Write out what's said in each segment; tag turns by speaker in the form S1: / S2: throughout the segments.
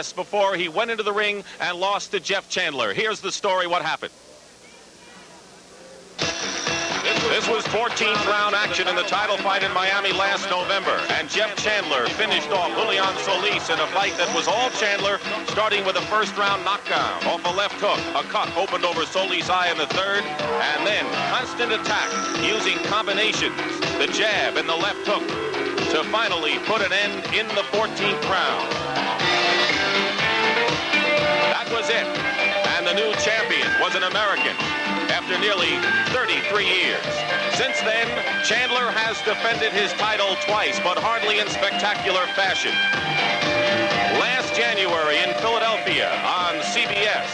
S1: rest before he went into the ring and lost to Jeff Chandler. Here's the story, what happened. This was 14th round action in the title fight in Miami last November, and Jeff Chandler finished off Julian Solis in a fight that was all Chandler, starting with a first-round knockdown off a left hook. A cut opened over Solis' eye in the third, and then constant attack using combinations, the jab and the left hook, to finally put an end in the 14th round. That was it, and the new champion was an American after nearly 33 years. Since then, Chandler has defended his title twice, but hardly in spectacular fashion. Last January in Philadelphia on CBS,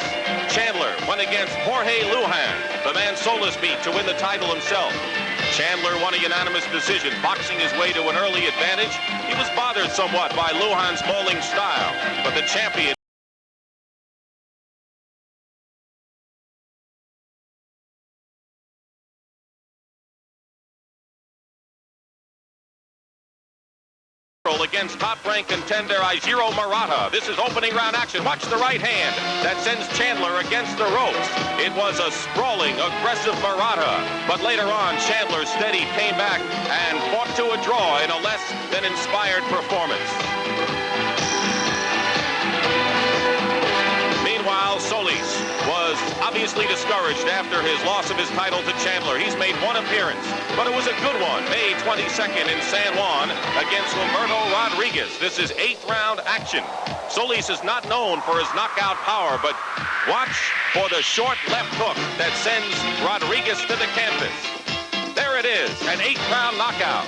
S1: Chandler went against Jorge Lujan, the man Solis beat to win the title himself. Chandler won a unanimous decision, boxing his way to an early advantage. He was bothered somewhat by Lujan's bowling style, but the champion against top-ranked contender Ijiro Murata. This is opening round action. Watch the right hand that sends Chandler against the ropes. It was a sprawling, aggressive Murata, but later on, Chandler steady came back and fought to a draw in a less than inspired performance. Meanwhile, Solis was obviously discouraged after his loss of his title to Chandler. He's made one appearance, but it was a good one. May 22nd in San Juan against Humberto Rodriguez. This is 8th round action. Solis is not known for his knockout power, but watch for the short left hook that sends Rodriguez to the canvas. There it is, an 8th round knockout.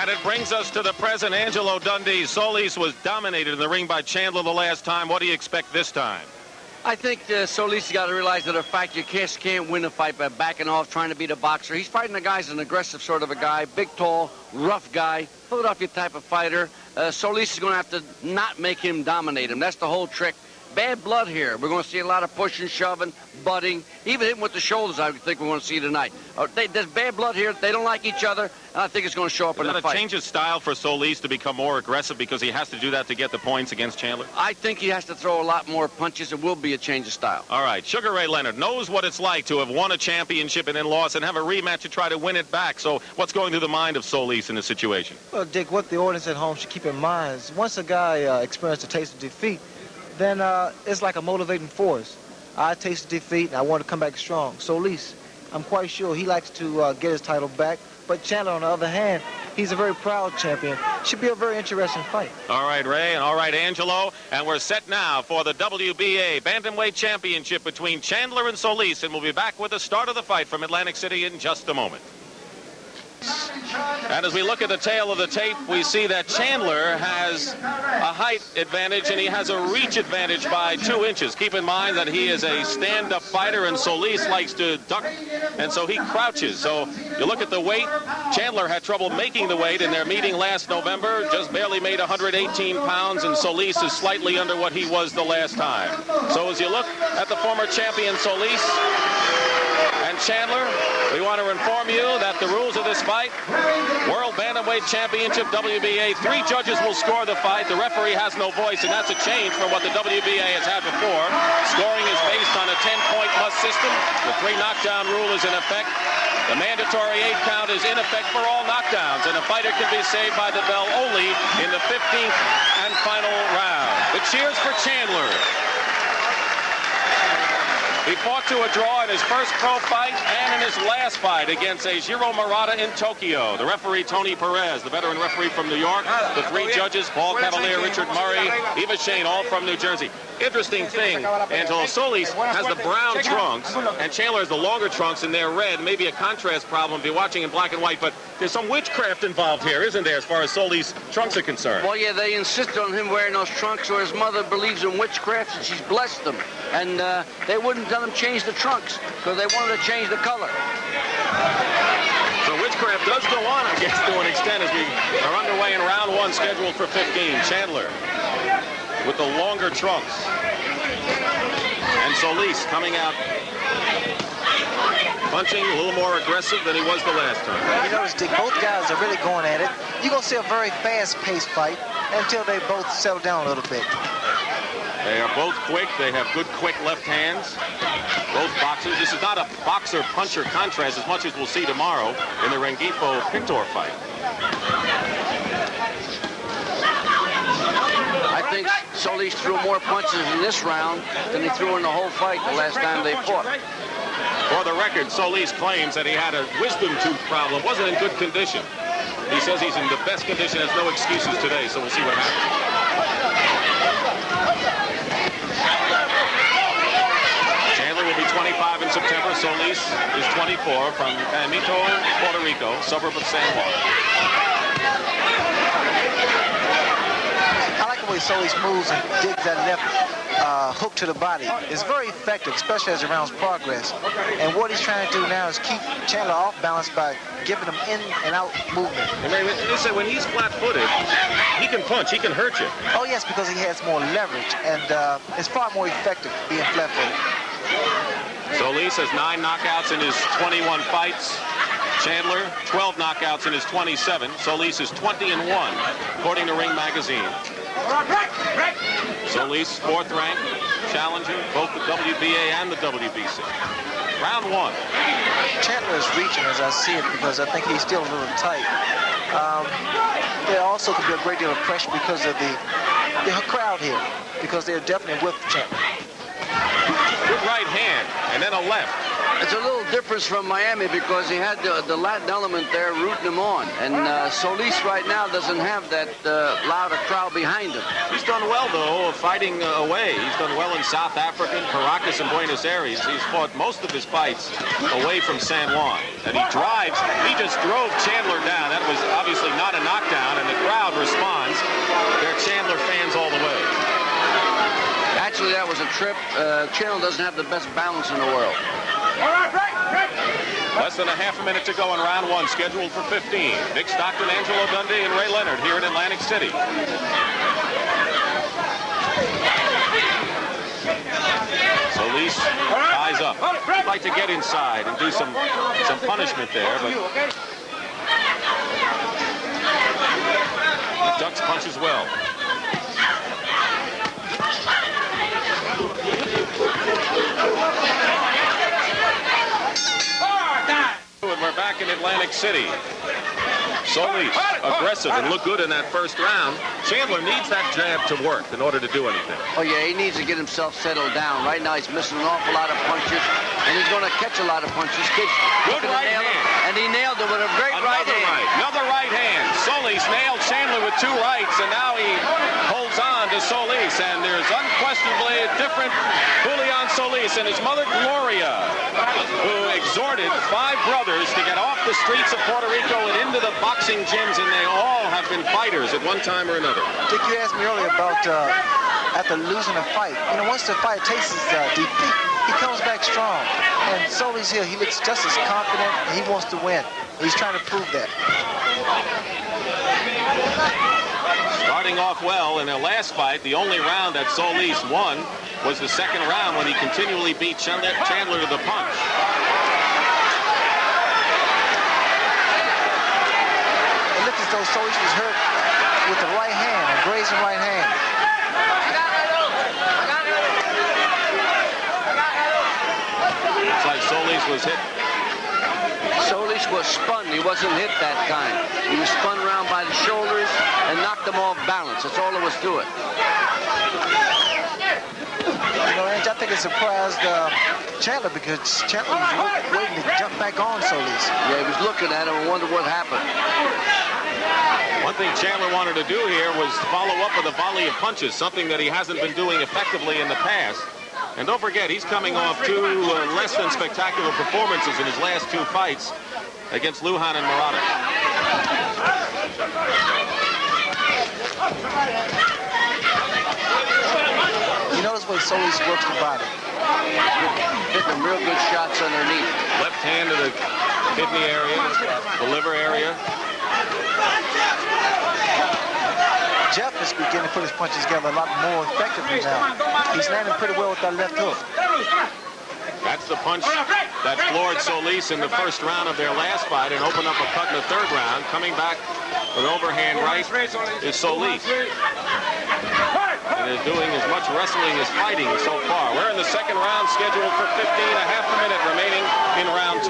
S1: And it brings us to the present. Angelo Dundee. Solis was dominated in the ring by Chandler the last time. What do you expect this time?
S2: I think Solis has got to realize that a fact you can't win a fight by backing off, trying to beat a boxer. He's fighting a guy's an aggressive sort of a guy, big, tall, rough guy, Philadelphia type of fighter. Solis is going to have to not make him dominate him. That's the whole trick. Bad blood here. We're going to see a lot of pushing, shoving, butting, even hitting with the shoulders. I think we're going to see tonight. There's bad blood here. They don't like each other, and I think it's going to show up in the fight.
S1: A change of style for Solis to become more aggressive because he has to do that to get the points against Chandler?
S2: I think he has to throw a lot more punches. It will be a change of style.
S1: All right. Sugar Ray Leonard knows what it's like to have won a championship and then lost and have a rematch to try to win it back. So what's going through the mind of Solis in this situation?
S3: Well, Dick, what the audience at home should keep in mind is once a guy experiences a taste of defeat, then it's like a motivating force. I tasted defeat, and I want to come back strong. Solis, I'm quite sure he likes to get his title back. But Chandler, on the other hand, he's a very proud champion. Should be a very interesting fight.
S1: All right, Ray, and all right, Angelo. And we're set now for the WBA Bantamweight Championship between Chandler and Solis. And we'll be back with the start of the fight from Atlantic City in just a moment. And as we look at the tail of the tape, we see that Chandler has a height advantage and he has a reach advantage by 2 inches. Keep in mind that he is a stand-up fighter and Solis likes to duck, and so he crouches. So you look at the weight, Chandler had trouble making the weight in their meeting last November, just barely made 118 pounds, and Solis is slightly under what he was the last time. So as you look at the former champion Solis and Chandler, we want to inform you that the rules of this fight, World Bantamweight Championship, WBA, 3 judges will score the fight. The referee has no voice, and that's a change from what the WBA has had before. Scoring is based on a 10-point must system. The 3 knockdown rule is in effect. The mandatory 8 count is in effect for all knockdowns, and a fighter can be saved by the bell only in the 15th and final round. The cheers for Chandler. He fought to a draw in his first pro fight and in his last fight against Ijiro Murata in Tokyo. The referee, Tony Perez, the veteran referee from New York. The 3 judges, Paul Cavalier, Richard Murray, Eva Shane, all from New Jersey. Interesting thing, Angelo, Solis has the brown trunks, and Chandler has the longer trunks, and they're red. Maybe a contrast problem if you're watching in black and white, but there's some witchcraft involved here, isn't there, as far as Solis' trunks are concerned?
S2: Well, yeah, they insist on him wearing those trunks, or his mother believes in witchcraft, and she's blessed them. And they wouldn't let him change the trunks, because they wanted to change the color.
S1: So witchcraft does go on, I guess, to an extent, as we are underway in round 1, scheduled for 15. Chandler with the longer trunks. And Solis coming out punching, a little more aggressive than he was the last time.
S3: You notice, Dick, both guys are really going at it. You're going to see a very fast-paced fight until they both settle down a little bit.
S1: They are both quick. They have good, quick left hands. Both boxers. This is not a boxer-puncher contrast as much as we'll see tomorrow in the Rengifo-Pintor fight.
S2: I think Solis threw more punches in this round than he threw in the whole fight the last time they fought.
S1: For the record, Solis claims that he had a wisdom tooth problem, wasn't in good condition. He says he's in the best condition, has no excuses today, so we'll see what happens. Chandler will be 25 in September. Solis is 24 from Amito, Puerto Rico, suburb of San Juan.
S3: I like the way Solis moves and digs that left hook to the body. It's very effective, especially as the rounds progress. And what he's trying to do now is keep Chandler off balance by giving him in and out movement.
S1: And they say when he's flat-footed, he can punch, he can hurt you.
S3: Oh yes, because he has more leverage, and it's far more effective being flat-footed.
S1: Solis has 9 knockouts in his 21 fights. Chandler, 12 knockouts in his 27. Solis is 20-1, according to Ring Magazine. Solis, 4th rank challenger, both the WBA and the WBC. Round 1.
S3: Chandler is reaching as I see it because I think he's still a little tight. There also could be a great deal of pressure because of the crowd here, because they're definitely with Chandler.
S1: Good right hand, and then a left.
S2: It's a little difference from Miami because he had the Latin element there rooting him on. And Solis right now doesn't have that louder crowd behind him.
S1: He's done well, though, fighting away. He's done well in South Africa, Caracas, and Buenos Aires. He's fought most of his fights away from San Juan. And he drives. He just drove Chandler down. That was obviously not a knockdown, and the crowd responds. They're Chandler fans all the way.
S2: Actually, that was a trip. Chandler doesn't have the best balance in the world.
S1: Less than a half a minute to go in round 1, scheduled for 15. Nick Stockton, Angelo Dundee, and Ray Leonard here in Atlantic City. Solis ties up. He'd like to get inside and do some punishment there, but he ducks punches well. And we're back in Atlantic City. Solis, aggressive and looked good in that first round. Chandler needs that jab to work in order to do anything.
S2: Oh, yeah, he needs to get himself settled down. Right now, he's missing an awful lot of punches, and he's going to catch a lot of punches. Kid's
S1: good right hand.
S2: And he nailed it with a great right hand.
S1: Another right hand. Solis nailed Chandler with 2 rights, and now he holds on to Solis. And there's unquestionably a different Julian Solis and his mother, Gloria, who exhorted 5 brothers to get off the streets of Puerto Rico and into the boxing gyms, and they all have been fighters at one time or another.
S3: Dick, you asked me earlier about after losing a fight. You know, once the fight tastes defeat, he comes back strong. And Solis here, he looks just as confident, and he wants to win. He's trying to prove that.
S1: Starting off well in their last fight, the only round that Solis won was the second round when he continually beat Chandler to the punch.
S3: It looked as though Solis was hurt with the right hand, a grazing right hand.
S1: Looks like Solis was hit.
S2: Solis was spun. He wasn't hit that time. He was spun around by the shoulders and knocked him off balance. That's all there was to it.
S3: You know, Ange, I think it surprised Chandler because Chandler was waiting to jump back on Solis.
S2: Yeah, he was looking at him and wondered what happened.
S1: One thing Chandler wanted to do here was follow up with a volley of punches, something that he hasn't been doing effectively in the past. And don't forget, he's coming off 2 less than spectacular performances in his last 2 fights against Lujan and Murata.
S3: You notice the way Solis works the body.
S2: Hitting real good shots underneath.
S1: Left hand to the kidney area, the liver area.
S3: Jeff is beginning to put his punches together a lot more effectively now. He's landing pretty well with that left hook.
S1: That's the punch that floored Solis in the first round of their last fight and opened up a cut in the 3rd round. Coming back with overhand right is Solis. and is doing as much wrestling as fighting so far. We're in the second round, scheduled for 15, a half a minute remaining in round 2.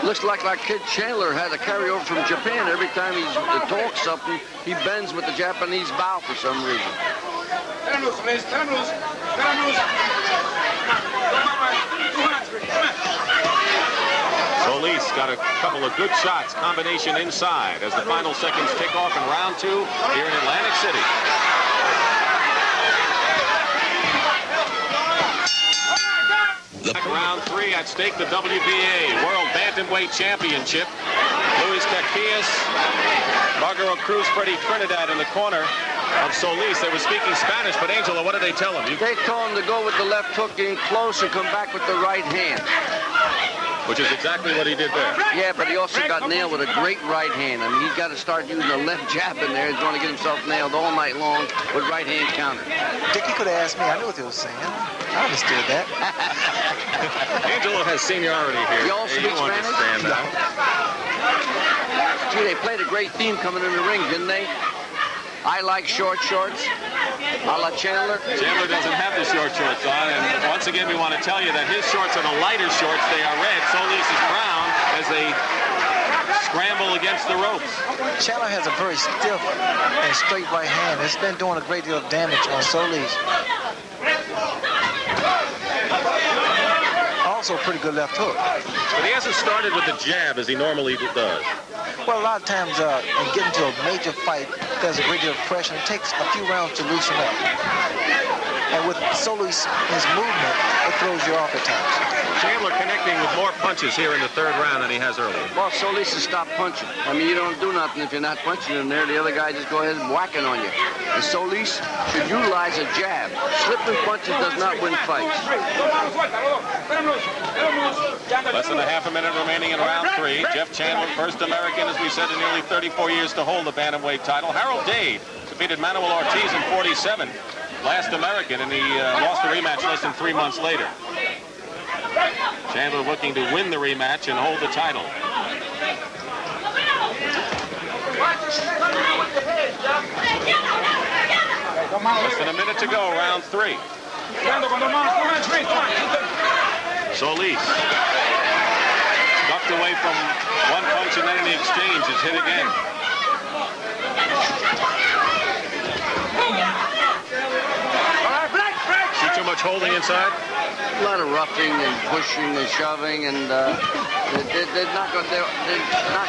S2: Looks like our kid Chandler had a carryover from Japan. Every time he talks something, he bends with the Japanese bow for some reason.
S1: Solis got a couple of good shots, combination inside, as the final seconds tick off in round 2 here in Atlantic City. Round 3 at stake, the WBA World Bantamweight Championship. Luis Caquias, Margaro Cruz, Freddie Trinidad in the corner of Solis. They were speaking Spanish, but Angela, what did they tell him?
S2: They told him to go with the left hook in close and come back with the right hand.
S1: Which is exactly what he did there.
S2: Yeah, but he also got nailed with a great right hand. I mean, he's got to start using the left jab in there. He's going to get himself nailed all night long with right hand counter.
S3: Dick, you could have asked me. I knew what they were saying. I understood that.
S1: Angelo has seniority here.
S2: You all speak Spanish?
S1: Understand that.
S2: Gee, they played a great theme coming in the ring, didn't they? I like short shorts, a la Chandler.
S1: Chandler doesn't have the short shorts on, and once again we want to tell you that his shorts are the lighter shorts. They are red. Solis is brown as they scramble against the ropes.
S3: Chandler has a very stiff and straight right hand. It's been doing a great deal of damage on Solis. Also a pretty good left hook.
S1: But he hasn't started with the jab as he normally does.
S3: Well, a lot of times in getting to a major fight, there's a great deal of pressure. It takes a few rounds to loosen up. And with Solis, his movement, it throws you off at times.
S1: Chandler connecting with more punches here in the third round than he has earlier.
S2: Well, Solis has stopped punching. I mean, you don't do nothing if you're not punching in there. The other guy just go ahead and whacking on you. And Solis should utilize a jab. Slipping punches does not win fights.
S1: Less than a half a minute remaining in round 3. Jeff Chandler, first American, as we said, in nearly 34 years to hold the bantamweight title. Harold Dade defeated Manuel Ortiz in 47. Last American, and he lost the rematch less than 3 months later. Chandler looking to win the rematch and hold the title. Less than a minute to go, round 3. Solis ducked away from one punch, and then in the exchange is hit again. See too much holding inside?
S2: A lot of roughing and pushing and shoving, and they're not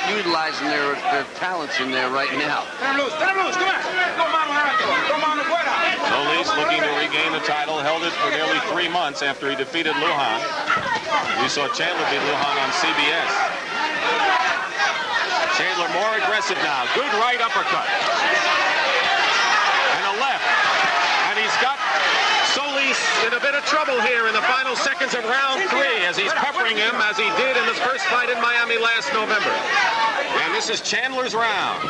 S2: utilizing their talents in there right now.
S1: Solis looking to regain the title, held it for nearly 3 months after he defeated Lujan. We saw Chandler beat Lujan on CBS. Chandler more aggressive now. Good right uppercut. And a left. And he's got Solis in a bit of trouble here in the final seconds of round 3 as he's peppering him as he did in the first fight in Miami last November. And this is Chandler's round.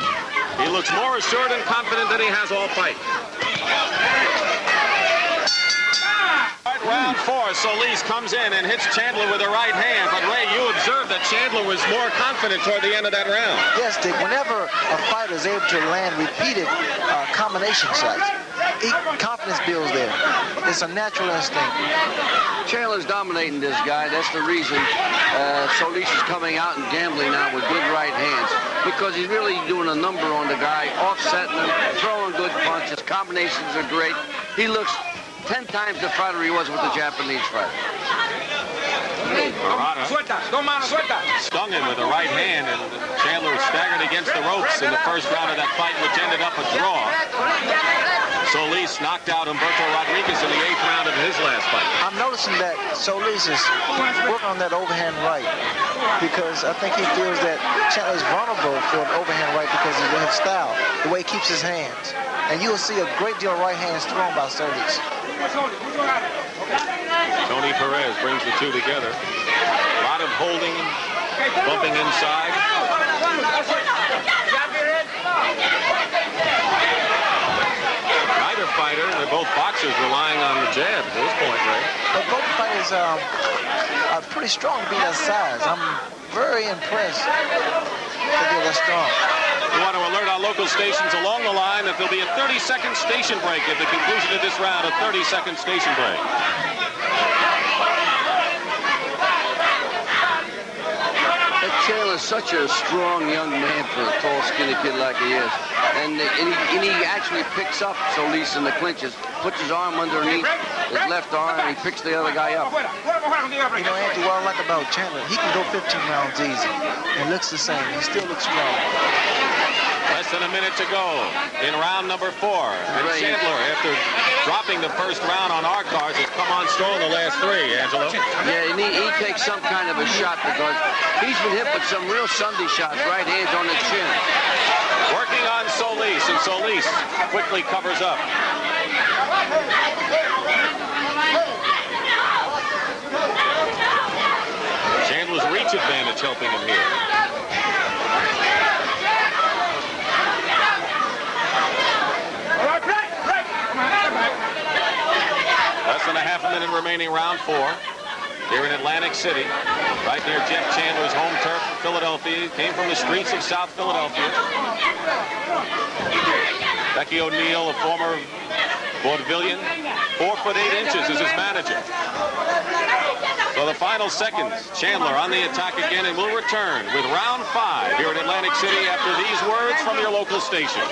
S1: He looks more assured and confident than he has all fight. Round 4, Solis comes in and hits Chandler with a right hand. But Ray, you observed that Chandler was more confident toward the end of that round.
S3: Yes, Dick. Whenever a fighter is able to land repeated combination shots, confidence builds there. It's a natural instinct.
S2: Chandler's dominating this guy. That's the reason Solis is coming out and gambling now with good right hands, because he's really doing a number on the guy, offsetting him, throwing good punches. Combinations are great. He looks 10 times the fighter he was with the Japanese fighter.
S1: Stung him with a right hand, and Chandler staggered against the ropes in the first round of that fight, which ended up a draw. Solis knocked out Humberto Rodriguez in the 8th round of his last fight.
S3: I'm noticing that Solis is working on that overhand right, because I think he feels that Chandler is vulnerable for an overhand right because of his style, the way he keeps his hands. And you'll see a great deal of right hands thrown by Solis.
S1: Tony Perez brings the two together. A lot of holding, bumping inside. Neither fighter, they're both boxers relying on the jab at this point, Ray.
S3: But both fighters are pretty strong to be that size. I'm very impressed that they're that strong.
S1: We want to alert our local stations along the line that there'll be a 30-second station break at the conclusion of this round, a 30-second station break.
S2: Chandler's such a strong young man for a tall, skinny kid like he is. And he actually picks up Solis in the clinches, puts his arm underneath his left arm, and he picks the other guy up.
S3: You know, Andy, what I like about Chandler, he can go 15 rounds easy and looks the same. He still looks strong.
S1: Less than a minute to go in round number 4. And Chandler, after dropping the first round on our cards, has come on strong the last 3, Angelo.
S2: Yeah, and he takes some kind of a shot because he's been hit with some real Sunday shots, right hands on the chin.
S1: Working on Solis, and Solis quickly covers up. Chandler's reach advantage helping him here. Less than a half a minute remaining, round 4. Here in Atlantic City, right near Jeff Chandler's home turf, Philadelphia. Came from the streets of South Philadelphia. Becky O'Neill, a former vaudevillian, 4'8" is his manager. So the final seconds, Chandler on the attack again, and will return with round 5 here in Atlantic City after these words from your local station.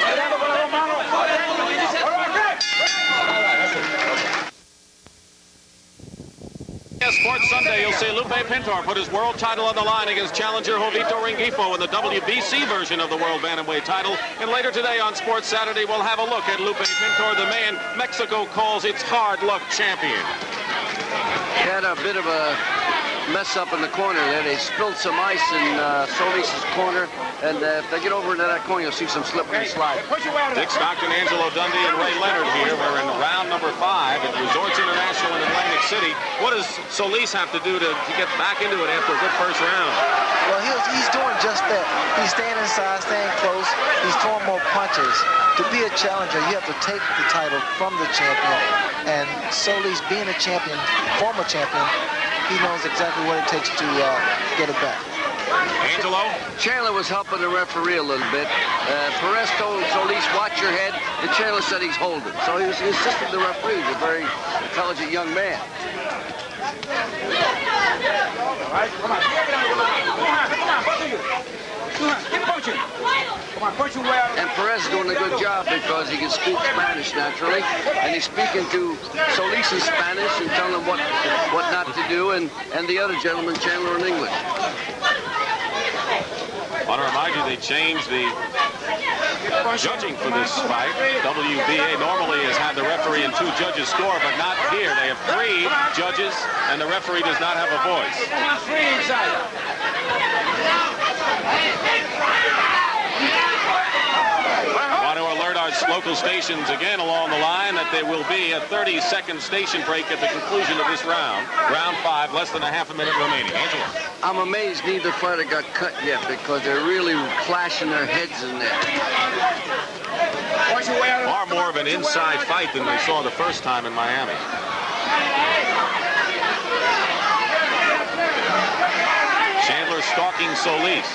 S1: Sports Sunday, you'll see Lupe Pintor put his world title on the line against challenger Jovito Rengifo in the WBC version of the World Bantamweight title. And later today on Sports Saturday, we'll have a look at Lupe Pintor, the man Mexico calls its hard luck champion.
S2: He had a bit of a mess up in the corner there. They spilled some ice in Solis' corner, and if they get over into that corner, you'll see some slip and slide.
S1: Dick Stockton, Angelo Dundee, and Ray Leonard here. We're in round number 5 at Resorts International in Atlantic City. What does Solis have to do to get back into it after a good first round?
S3: Well, he's doing just that. He's staying inside, staying close. He's throwing more punches. To be a challenger, you have to take the title from the champion. And Solis, being a champion, former champion, he knows exactly what it takes to get it back.
S1: Angelo?
S2: Chandler was helping the referee a little bit. Perez told Solis, watch your head, and Chandler said he's holding. So he was assisting the referee. He's a very intelligent young man. And Perez is doing a good job because he can speak Spanish naturally, and he's speaking to Solis in Spanish and telling him what not to do, and the other gentleman, Chandler, in English.
S1: I want to remind you they changed the judging for this fight. WBA normally has had the referee and 2 judges score, but not here. They have 3 judges, and the referee does not have a voice. I want to alert our local stations again along the line that there will be a 30-second station break at the conclusion of this round. Round 5, less than a half a minute remaining. Angelo.
S2: I'm amazed neither fighter got cut yet because they're really clashing their heads in there.
S1: Far more of an inside fight than they saw the first time in Miami. Chandler stalking Solis.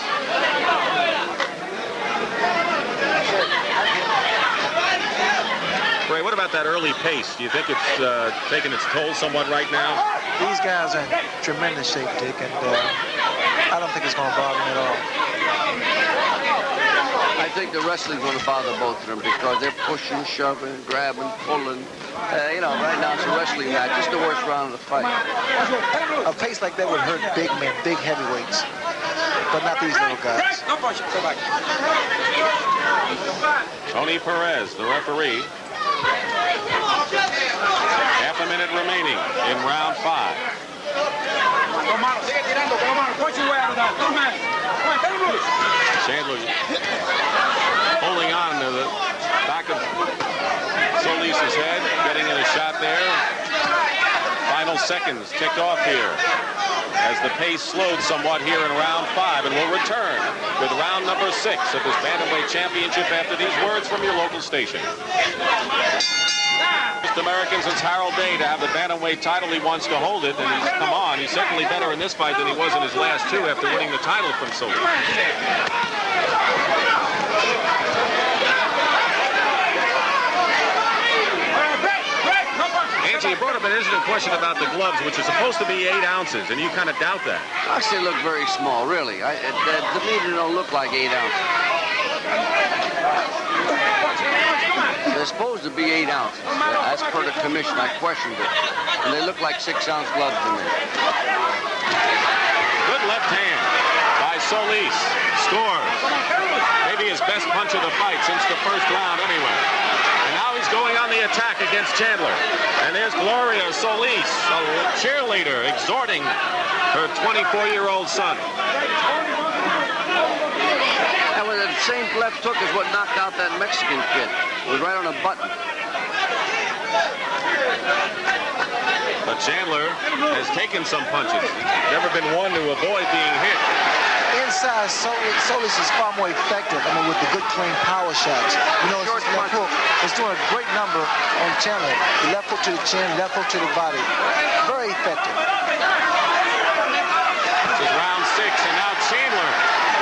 S1: Ray, what about that early pace? Do you think it's taking its toll somewhat right now?
S3: These guys are in tremendous shape, Dick, and I don't think it's going to bother me at all.
S2: I think the wrestling's going to bother both of them because they're pushing, shoving, grabbing, pulling. You know, right now it's a wrestling match. It's the worst round of the fight.
S3: A pace like that would hurt big men, big heavyweights, but not these little guys.
S1: Tony Perez, the referee. Half a minute remaining in round 5. Chandler holding on to the back of Solis' head, getting in a shot there. Final seconds ticked off here as the pace slowed somewhat here in round 5, and we'll return with round number 6 of this Bantamweight Championship after these words from your local station. first American since Harold Day to have the bantamweight title. He wants to hold it, and he's come on. He's certainly better in this fight than he was in his last two after winning the title from Solis. Angie, you brought up an interesting question about the gloves, which are supposed to be 8 ounces, and you kind of doubt that.
S2: I say look very small, really. To me, they don't look like 8 ounces. They're supposed to be 8 ounces. As per the commission, I questioned it. And they look like 6-ounce gloves to me.
S1: Good left hand by Solis. Scores. Maybe his best punch of the fight since the first round anyway. And now he's going on the attack against Chandler. And there's Gloria Solis, a cheerleader, exhorting her 24-year-old son.
S2: And with the same left hook is what knocked out that Mexican kid. It was right on a button.
S1: But Chandler has taken some punches. He's never been one to avoid being hit.
S3: Inside, Solis is far more effective. I mean, with the good, clean power shots. You know, his left hook is doing a great number on Chandler. The left hook to the chin, left hook to the body. Very effective.
S1: This is round 6, and now Chandler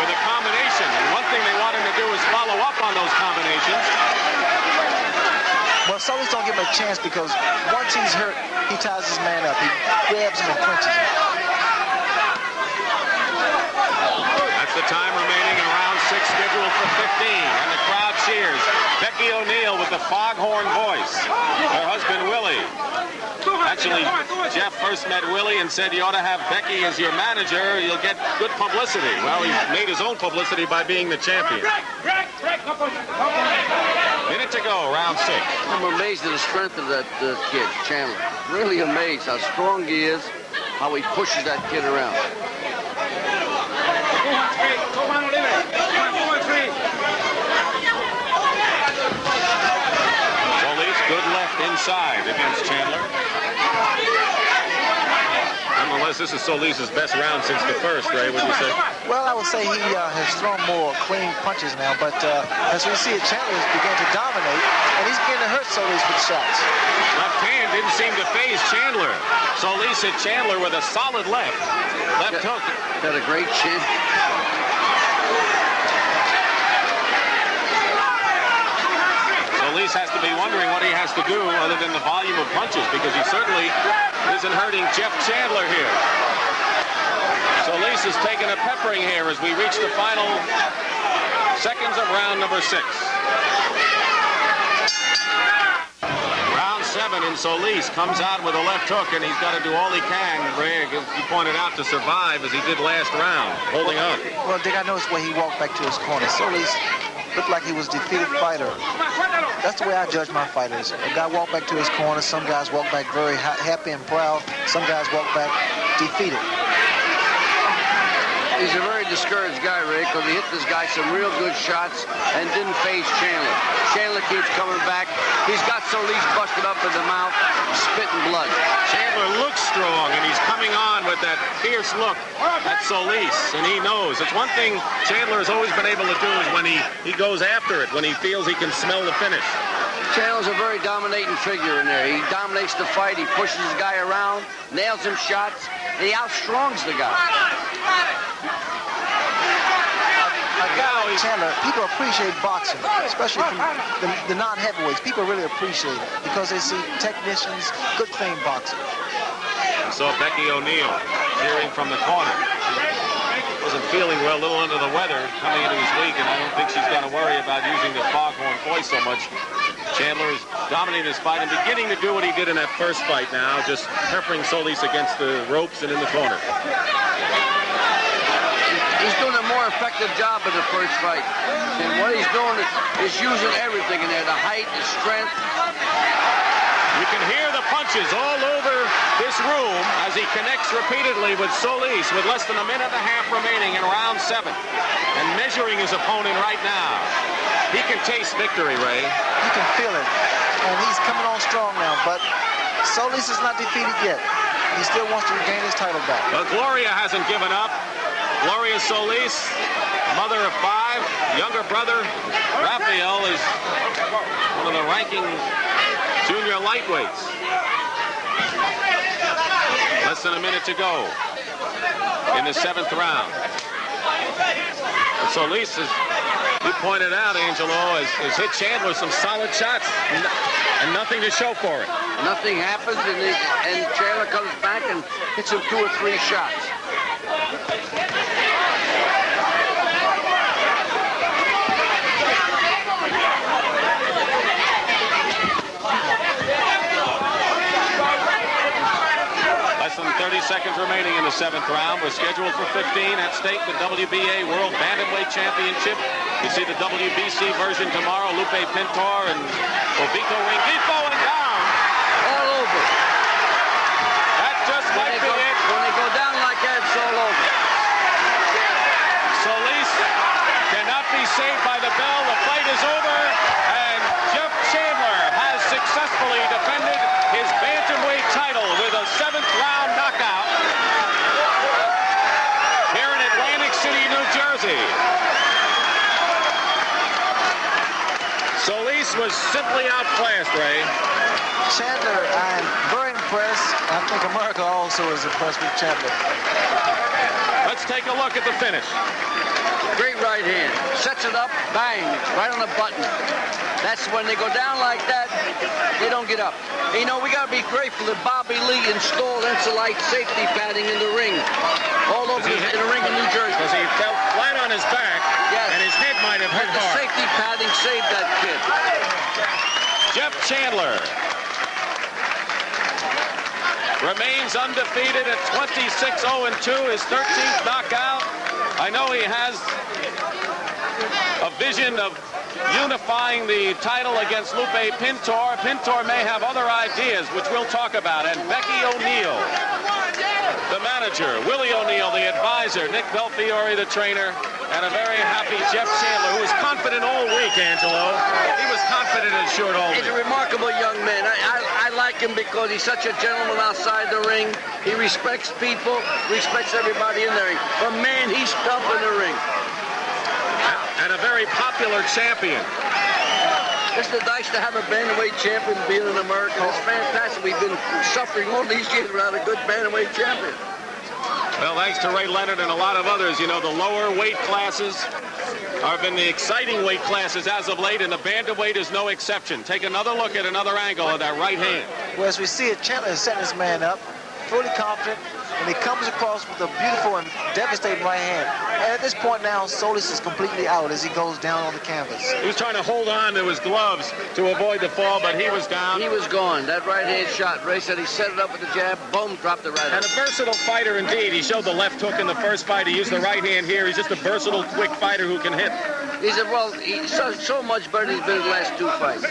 S1: with a combination. And one thing they want him to do is follow up on those combinations.
S3: Well, Solis don't give him a chance because once he's hurt, he ties his man up. He grabs him and clinches him.
S1: The time remaining in round 6, scheduled for 15, and the crowd cheers. Becky O'Neill with the foghorn voice. Her husband, Willie. Actually, Jeff first met Willie and said, you ought to have Becky as your manager. You'll get good publicity. Well, he made his own publicity by being the champion. Minute to go, round 6.
S2: I'm amazed at the strength of that kid, Chandler. Really amazed how strong he is, how he pushes that kid around.
S1: Solis, good left inside against Chandler. Nonetheless, this is Solis' best round since the first, Ray, would you say?
S3: Well, I would say he has thrown more clean punches now, but as we see it, Chandler is beginning to dominate, and he's beginning to hurt Solis with shots.
S1: Left hand didn't seem to phase Chandler. Solis hit Chandler with a solid left hook.
S2: Got a great chin.
S1: Solis has to be wondering what he has to do other than the volume of punches, because he certainly isn't hurting Jeff Chandler here. Solis is taking a peppering here as we reach the final seconds of round number 6. Round 7, and Solis comes out with a left hook, and he's got to do all he can, Ray, as you pointed out, to survive as he did last round, holding on.
S3: Well, Dick, I noticed when he walked back to his corner, Solis looked like he was a defeated fighter. That's the way I judge my fighters. A guy walk back to his corner. Some guys walk back very happy and proud. Some guys walk back defeated.
S2: He's a very discouraged guy, Ray, because he hit this guy some real good shots and didn't phase Chandler. Chandler keeps coming back. He's got Solis busted up in the mouth, spitting blood.
S1: Chandler looks strong, and he's coming on with that fierce look at Solis, and he knows. It's one thing Chandler has always been able to do is when he goes after it, when he feels he can smell the finish.
S2: Chandler's a very dominating figure in there. He dominates the fight. He pushes the guy around, nails him shots, and he outstrongs the guy.
S3: A guy like Chandler, people appreciate boxing, especially from the non-heavyweights. People really appreciate it because they see technicians, good clean boxing.
S1: We saw Becky O'Neill cheering from the corner. Wasn't feeling well, a little under the weather coming into his week, and I don't think she's going to worry about using the foghorn voice so much. Chandler is dominating this fight and beginning to do what he did in that first fight now, just peppering Solis against the ropes and in the corner.
S2: He's doing a more effective job in the first fight. And what he's doing is using everything in there, the height, the strength.
S1: You can hear the punches all over this room as he connects repeatedly with Solis with less than a minute and a half remaining in round 7. And measuring his opponent right now. He can taste victory, Ray.
S3: You can feel it. And he's coming on strong now, but Solis is not defeated yet. He still wants to regain his title back.
S1: But Gloria hasn't given up. Gloria Solis, mother of 5, younger brother Rafael is one of the ranking junior lightweights. Less than a minute to go in the 7th round. Solis, as you pointed out, Angelo, has hit Chandler some solid shots and nothing to show for it.
S2: Nothing happens, and Chandler comes back and hits him 2 or 3 shots.
S1: Less than 30 seconds remaining in the 7th round. We're scheduled for 15 at stake, the WBA World Bantamweight Championship. You see the WBC version tomorrow. Lupe Pintor and Obito Ringifo and down.
S2: All over.
S1: That just might be it.
S2: When they go down like that, it's all over.
S1: Solis cannot be saved by the bell. The fight is over, and Jeff Chandler has successfully defended his bantamweight title with a 7th round knockout here in Atlantic City, New Jersey. Solis was simply outclassed, Ray.
S3: Chandler, I'm very impressed. I think America also is impressed with Chandler.
S1: Let's take a look at the finish.
S2: Great right hand. Sets it up, bang, right on the button. That's when they go down like that, they don't get up. And, you know, we got to be grateful that Bobby Lee installed Insulite safety padding in the ring, all over in the ring in New Jersey.
S1: Because he fell flat on his back,
S2: yes,
S1: and his head might have hit
S2: the
S1: hard.
S2: Safety padding saved that kid.
S1: Jeff Chandler remains undefeated at 26-0-2, his 13th knockout. I know he has a vision of unifying the title against Lupe Pintor. Pintor may have other ideas, which we'll talk about. And Becky O'Neill, the manager, Willie O'Neill, the advisor, Nick Belfiore, the trainer, and a very happy Jeff Chandler, who was confident all week, Angelo. He was confident and assured all week.
S2: He's a remarkable young man. I like him because he's such a gentleman outside the ring. He respects people, respects everybody in the ring. But man, he's tough in the ring.
S1: And a very popular champion.
S2: It's nice to have a bantamweight champion being in America. It's fantastic. We've been suffering all these years without a good bantamweight champion.
S1: Well, thanks to Ray Leonard and a lot of others, you know, the lower weight classes have been the exciting weight classes as of late, and the bantamweight is no exception. Take another look at another angle of that right hand.
S3: Well, as we see it, Chandler is setting this man up, fully confident, and he comes across with a beautiful and devastating right hand. And at this point now, Solis is completely out as he goes down on the canvas.
S1: He was trying to hold on to his gloves to avoid the fall, but he was down.
S2: He was gone. That right hand shot. Ray said he set it up with the jab, boom, dropped the right hand.
S1: And a versatile fighter indeed. He showed the left hook in the first fight. He used the right hand here. He's just a versatile, quick fighter who can hit.
S2: He's so much better than he's been in the last 2 fights.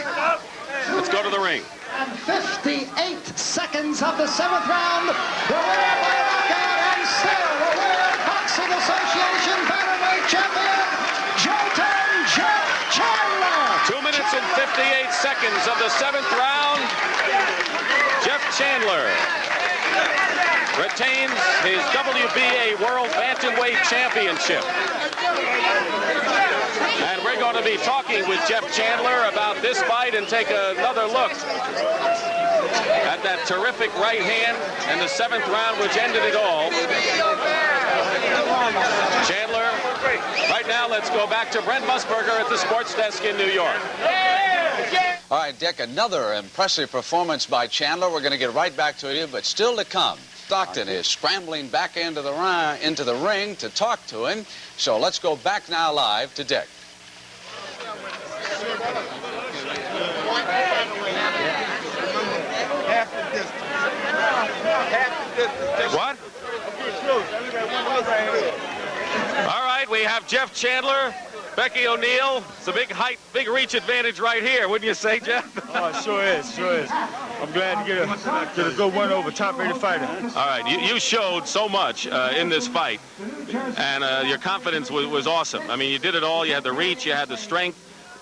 S1: Let's go to the ring.
S4: And 58 seconds of the 7th round. The winner by knockout and still the World Boxing Association Bantamweight Champion, Jotan Jeff Chandler.
S1: 2 minutes and 58 seconds of the 7th round. Jeff Chandler retains his WBA World Bantamweight Championship. And we're going to be talking with Jeff Chandler about this fight and take another look at that terrific right hand and the 7th round, which ended it all. Chandler, right now, let's go back to Brent Musburger at the sports desk in New York.
S5: All right, Dick, another impressive performance by Chandler. We're going to get right back to you, but still to come. Stockton is scrambling back into the ring to talk to him. So let's go back now live to Dick.
S1: What? All right, we have Jeff Chandler, Becky O'Neill. It's a big height, big reach advantage right here, wouldn't you say, Jeff?
S6: Oh, it sure is. I'm glad to get a good win over top-rated fighter.
S1: All right, you showed so much in this fight, and your confidence was awesome. I mean, you did it all. You had the reach, you had the strength.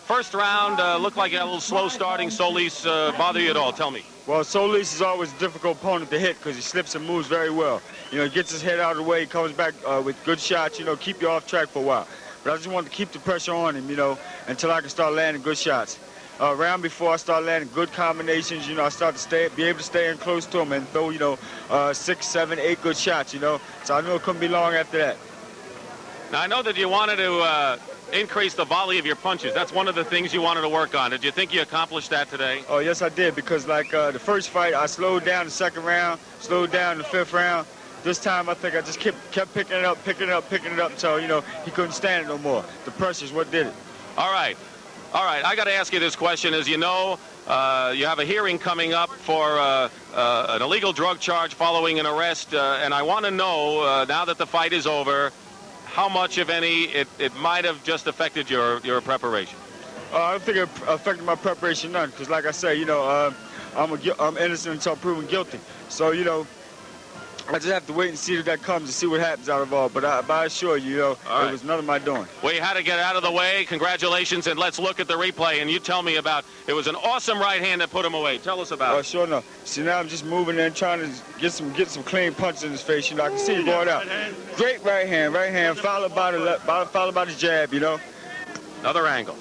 S1: First round looked like you had a little slow starting. Solis bother you at all? Tell me.
S6: Well, Solis is always a difficult opponent to hit because he slips and moves very well. You know, he gets his head out of the way, he comes back with good shots, you know, keep you off track for a while. But I just wanted to keep the pressure on him, you know, until I can start landing good shots. round before I start landing good combinations. You know, I start to be able to stay in close to him and throw, 6, 7, 8 good shots, So I knew it couldn't be long after that.
S1: Now, I know that you wanted to increase the volley of your punches. That's one of the things you wanted to work on. Did you think you accomplished that today?
S6: Oh, yes, I did, because like the first fight, I slowed down the second round, slowed down the fifth round. This time, I think I just kept picking it up until, he couldn't stand it no more. The pressure's what did it.
S1: All right. I got to ask you this question. As you know, you have a hearing coming up for an illegal drug charge following an arrest, and I want to know, now that the fight is over, how much, if any, it might have just affected your preparation.
S6: I don't think it affected my preparation none, because like I say, I'm innocent until proven guilty. So, I just have to wait and see that comes and see what happens out of all. But I assure you, it was none of my doing.
S1: We had to get out of the way. Congratulations, and let's look at the replay. And you tell me about, it was an awesome right hand that put him away. Tell us about it.
S6: Sure enough. See, now I'm just moving in, trying to get some clean punches in his face. I can see it going out. Great right hand, followed by the jab,
S1: Another angle.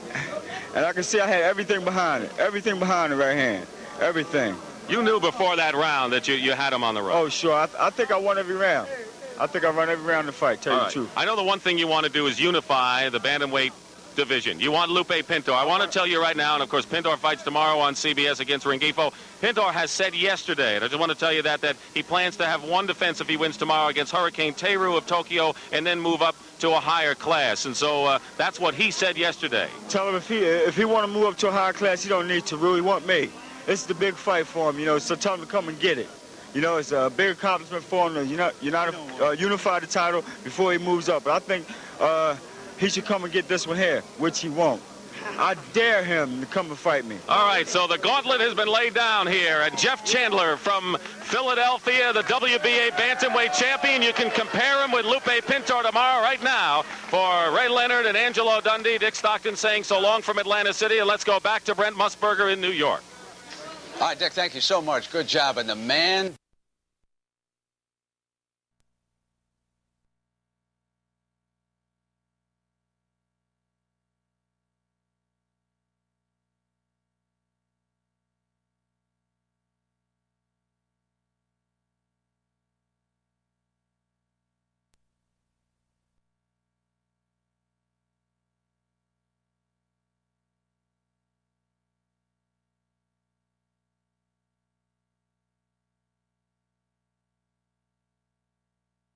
S6: And I can see I had everything behind the right hand, everything.
S1: You knew before that round that you had him on the rope.
S6: Oh, sure. I think I won every round. I think I run every round in the fight, tell you the truth.
S1: I know the one thing you want to do is unify the bantamweight division. You want Lupe Pintor. I want to tell you right now, and of course Pintor fights tomorrow on CBS against Rengifo. Pintor has said yesterday, and I just want to tell you that he plans to have one defense if he wins tomorrow against Hurricane Teru of Tokyo, and then move up to a higher class. And so that's what he said yesterday.
S6: Tell him if he want to move up to a higher class, he don't need to really want me. It's the big fight for him, so tell him to come and get it. It's a big accomplishment for him to unify the title before he moves up. But I think he should come and get this one here, which he won't. I dare him to come and fight me.
S1: All right, so the gauntlet has been laid down here. And Jeff Chandler from Philadelphia, the WBA bantamweight champion. You can compare him with Lupe Pintor tomorrow right now. For Ray Leonard and Angelo Dundee, Dick Stockton saying so long from Atlantic City. And let's go back to Brent Musburger in New York.
S5: All right, Dick, thank you so much. Good job. And the man